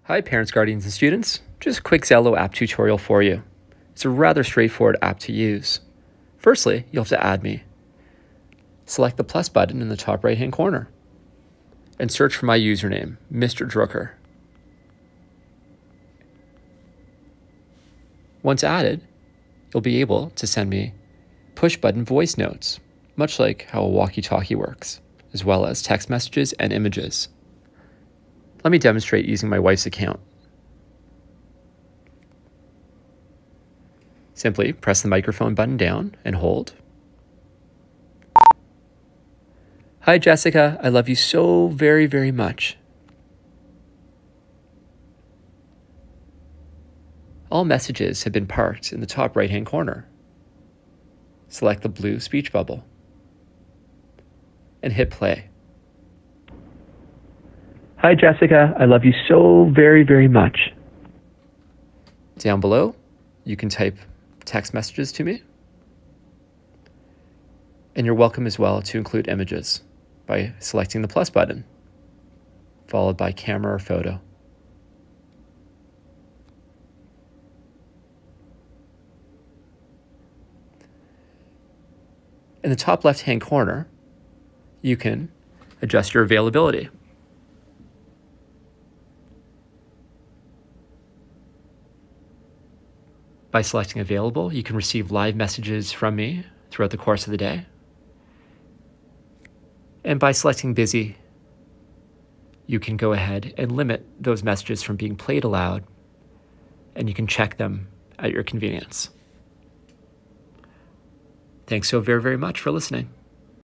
Hi parents, guardians, and students. Just a quick Zello app tutorial for you. It's a rather straightforward app to use. Firstly, you'll have to add me. Select the plus button in the top right hand corner and search for my username, Mr. Drucker. Once added, you'll be able to send me push button voice notes, much like how a walkie-talkie works, as well as text messages and images. Let me demonstrate using my wife's account. Simply press the microphone button down and hold. Hi Jessica, I love you so very, very much. All messages have been parked in the top right-hand corner. Select the blue speech bubble and hit play. Hi Jessica, I love you so very, very much. Down below, you can type text messages to me. And you're welcome as well to include images by selecting the plus button, followed by camera or photo. In the top left-hand corner, you can adjust your availability. By selecting available, you can receive live messages from me throughout the course of the day. And by selecting busy, you can go ahead and limit those messages from being played aloud, and you can check them at your convenience. Thanks so very, very much for listening.